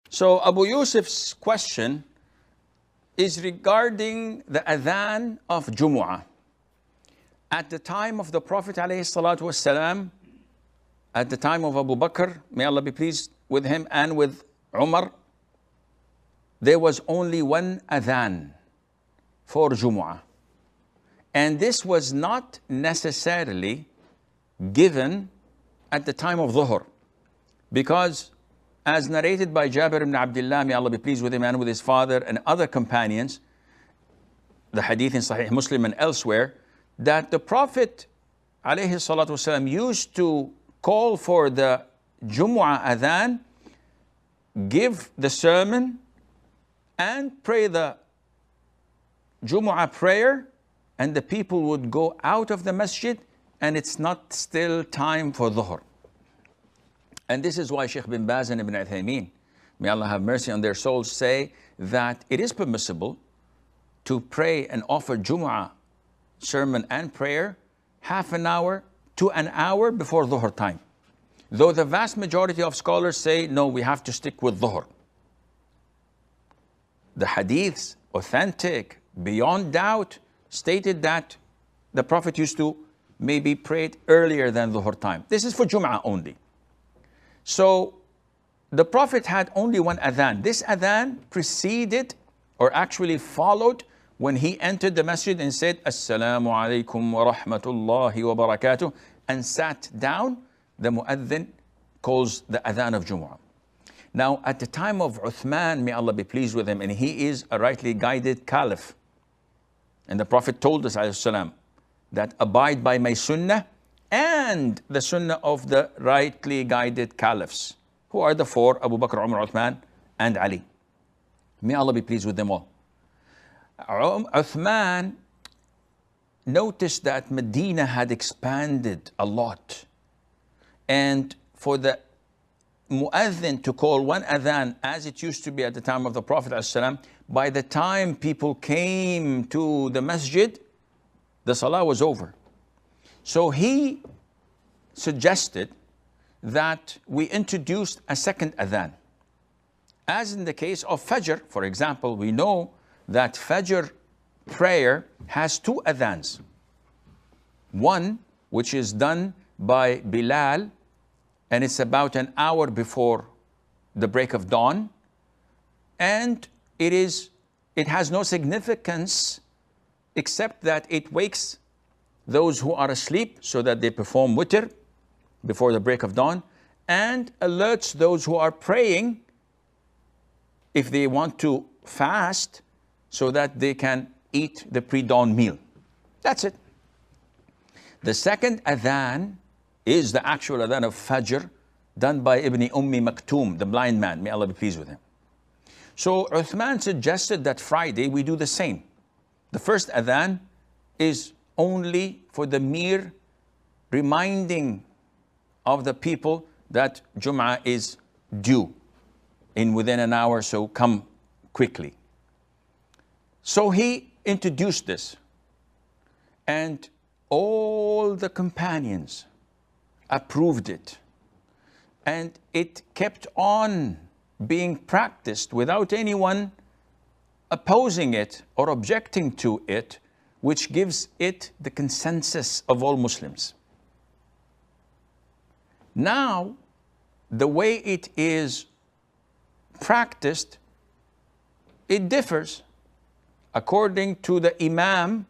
So Abu Yusuf's question is regarding the adhan of Jumu'ah. At the time of the Prophet ﷺ, at the time of Abu Bakr, may Allah be pleased with him, and with Umar, there was only one adhan for Jumu'ah. And this was not necessarily given at the time of Dhuhr, because as narrated by Jabir ibn Abdullah, may Allah be pleased with him, and with his father and other companions, the hadith in Sahih Muslim and elsewhere, that the Prophet ﷺ used to call for the Jumu'ah adhan, give the sermon, and pray the Jumu'ah prayer, and the people would go out of the masjid, and it's not still time for Dhuhr. And this is why Sheikh bin Baz and Ibn Uthaymeen, may Allah have mercy on their souls, say that it is permissible to pray and offer Jumu'ah sermon and prayer half an hour to an hour before Dhuhr time. Though the vast majority of scholars say, no, we have to stick with Dhuhr. The hadiths, authentic, beyond doubt, stated that the Prophet used to maybe pray it earlier than Dhuhr time. This is for Jumu'ah only. So the Prophet had only one adhan. This adhan preceded, or actually followed, when he entered the masjid and said, Assalamu alaikum wa rahmatullahi wa barakatuh, and sat down. The mu'adhin calls the adhan of Jumu'ah. Now, at the time of Uthman, may Allah be pleased with him, and he is a rightly guided caliph. And the Prophet told us, alayhi salam, that abide by my sunnah and the sunnah of the rightly guided caliphs, who are the four, Abu Bakr, Umar, Uthman, and Ali. May Allah be pleased with them all. Uthman noticed that Medina had expanded a lot. And for the mu'adhin to call one adhan, as it used to be at the time of the Prophet ﷺ, by the time people came to the masjid, the salah was over. So he suggested that we introduced a second adhan. As in the case of Fajr, for example, we know that Fajr prayer has two adhans. One, which is done by Bilal, and it's about an hour before the break of dawn. And it has no significance except that it wakes those who are asleep so that they perform witr before the break of dawn, and alerts those who are praying if they want to fast so that they can eat the pre-dawn meal. That's it. The second adhan is the actual adhan of Fajr, done by Ibn Maktoum, the blind man. May Allah be pleased with him. So Uthman suggested that Friday we do the same. The first adhan is only for the mere reminding of the people that Jum'ah is due in within an hour, so come quickly. So he introduced this, and all the companions approved it, and it kept on being practiced without anyone opposing it or objecting to it, which gives it the consensus of all Muslims. Now, the way it is practiced, it differs according to the Imam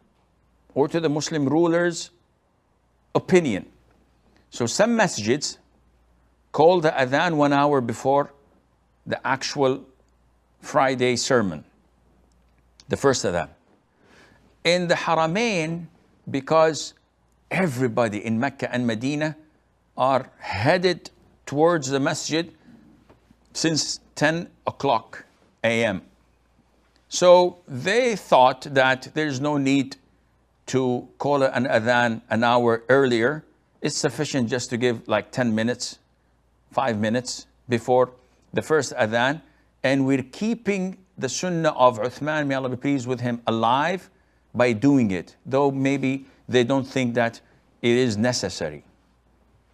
or to the Muslim ruler's opinion. So some masjids call the adhan 1 hour before the actual Friday sermon, the first adhan. In the Haramain, because everybody in Mecca and Medina are headed towards the masjid since 10 o'clock a.m. So they thought that there's no need to call an adhan an hour earlier. It's sufficient just to give like 10 minutes, 5 minutes before the first adhan. And we're keeping the sunnah of Uthman, may Allah be pleased with him, alive by doing it, though maybe they don't think that it is necessary.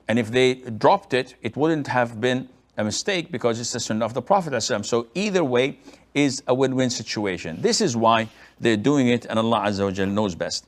And if they dropped it, it wouldn't have been a mistake because it's the sunnah of the Prophet ﷺ. So either way is a win-win situation. This is why they're doing it, and Allah Azza wa Jal knows best.